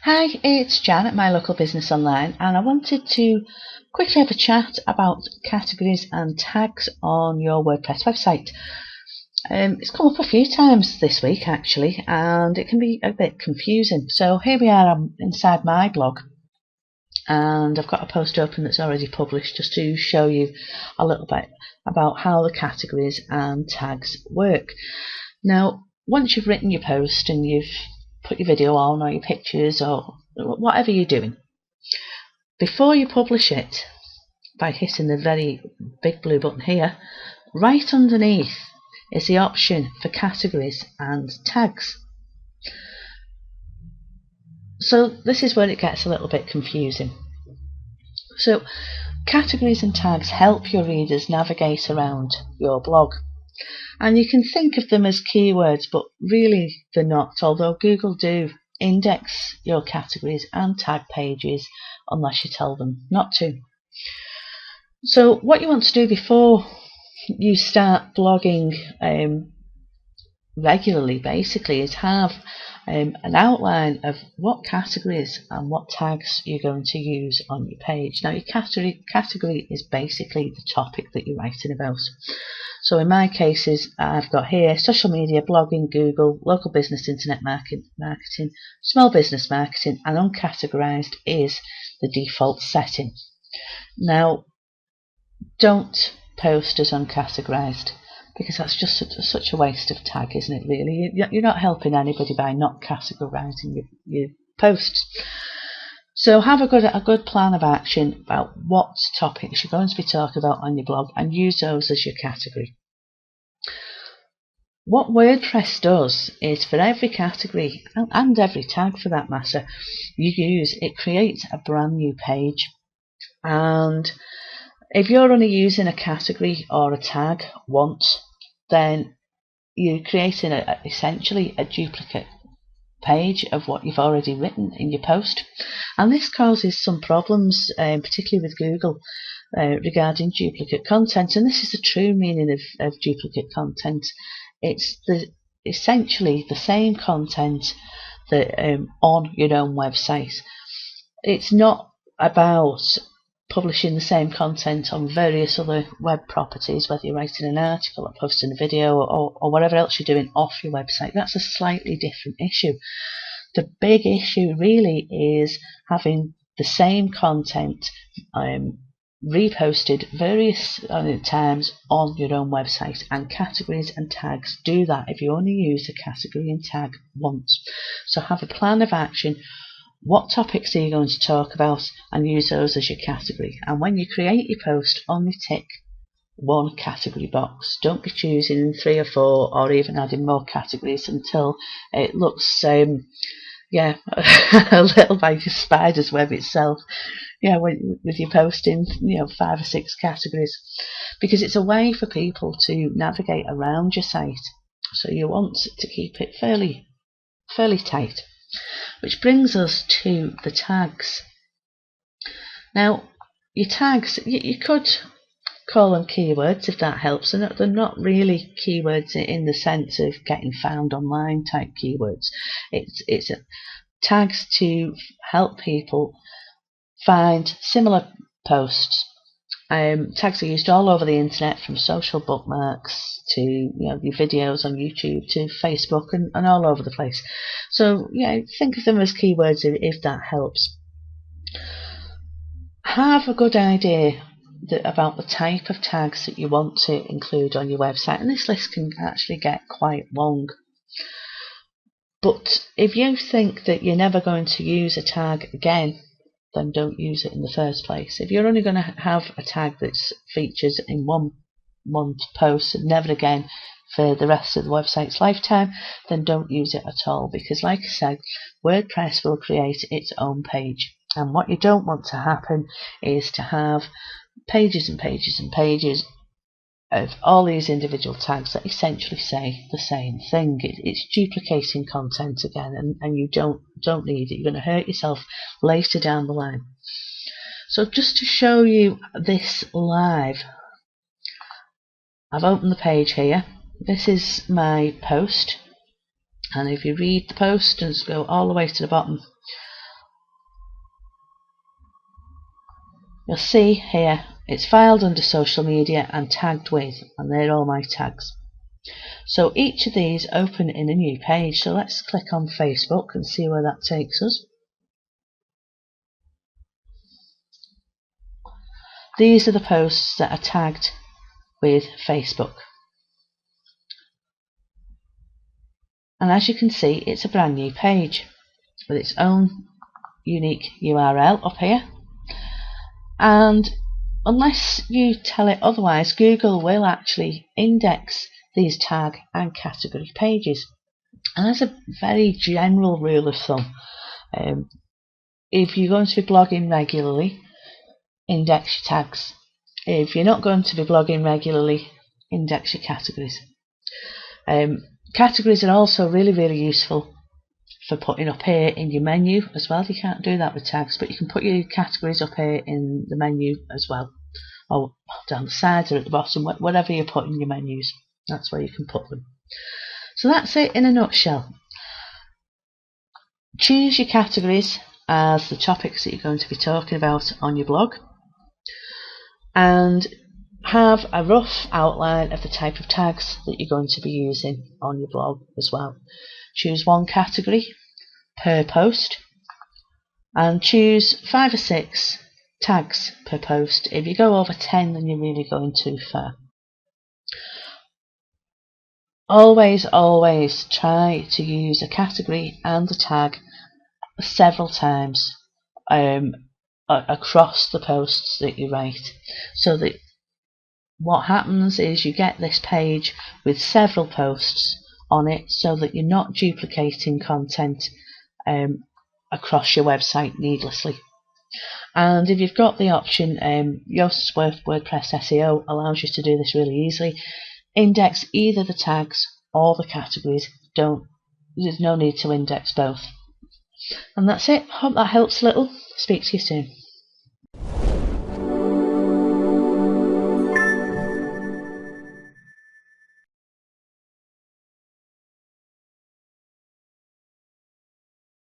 Hi, it's Jan at My Local Business Online, and I wanted to quickly have a chat about categories and tags on your WordPress website. It's come up a few times this week actually, and it can be a bit confusing. So here we are, I'm inside my blog, and I've got a post open that's already published just to show you a little bit about how the categories and tags work. Now, once you've written your post and you've put your video on or your pictures or whatever you're doing, before you publish it, by hitting the very big blue button here, right underneath is the option for categories and tags. So this is where it gets a little bit confusing. So categories and tags help your readers navigate around your blog. And you can think of them as keywords, but really they're not, although Google do index your categories and tag pages unless you tell them not to. So what you want to do before you start blogging regularly basically is have an outline of what categories and what tags you're going to use on your page. Now your category is basically the topic that you're writing about. So in my cases, I've got here social media, blogging, Google, local business, internet marketing, small business marketing, and uncategorized is the default setting. Now, don't post as uncategorized, because that's just such a waste of tag, isn't it, really? You're not helping anybody by not categorizing your posts. So have a good plan of action about what topics you're going to be talking about on your blog and use those as your category. What WordPress does is for every category and every tag for that matter you use, it creates a brand new page. And if you're only using a category or a tag once, then you're creating essentially a duplicate page of what you've already written in your post, and this causes some problems, particularly with Google, regarding duplicate content. And this is the true meaning of duplicate content. It's essentially the same content that on your own website. It's not about publishing the same content on various other web properties, whether you're writing an article or posting a video or whatever else you're doing off your website. That's a slightly different issue. The big issue really is having the same content reposted various times on your own website, and categories and tags do that if you only use a category and tag once. So have a plan of action. What topics are you going to talk about, and use those as your category. And when you create your post, only tick one category box. Don't be choosing 3 or 4 or even adding more categories until it looks a little like a spider's web itself. With your posting 5 or 6 categories, because it's a way for people to navigate around your site. So you want to keep it fairly tight. Which brings us to the tags. Now, your tags, you could call them keywords if that helps, and they're not really keywords in the sense of getting found online type keywords. It's tags to help people find similar posts. Tags are used all over the internet, from social bookmarks to your videos on YouTube to Facebook and all over the place. So think of them as keywords if that helps. Have a good idea about the type of tags that you want to include on your website, and this list can actually get quite long. But if you think that you're never going to use a tag again, then don't use it in the first place. If you're only going to have a tag that's features in one post and never again for the rest of the website's lifetime, then don't use it at all, because like I said, WordPress will create its own page, and what you don't want to happen is to have pages and pages and pages of all these individual tags that essentially say the same thing. It's duplicating content again, and you don't need it. You're going to hurt yourself later down the line. So just to show you this live, I've opened the page here. This is my post, and if you read the post and go all the way to the bottom, you'll see here it's filed under social media and tagged with, and they're all my tags. So each of these open in a new page. So let's click on Facebook and see where that takes us. These are the posts that are tagged with Facebook. And as you can see, it's a brand new page with its own unique URL up here. And unless you tell it otherwise, Google will actually index these tag and category pages. And as a very general rule of thumb, if you're going to be blogging regularly, index your tags. If you're not going to be blogging regularly, index your categories. Categories are also really useful for putting up here in your menu as well. You can't do that with tags, but you can put your categories up here in the menu as well, or down the sides or at the bottom, whatever you put in your menus, that's where you can put them. So that's it in a nutshell. Choose your categories as the topics that you're going to be talking about on your blog, and have a rough outline of the type of tags that you're going to be using on your blog as well. Choose one category per post and choose 5 or 6 tags per post. If you go over 10, then you're really going too far. Always try to use a category and a tag several times across the posts that you write, so that what happens is you get this page with several posts on it, so that you're not duplicating content across your website needlessly. And if you've got the option, Yoast's WordPress SEO allows you to do this really easily. Index either the tags or the categories. There's no need to index both. And that's it. Hope that helps a little. Speak to you soon.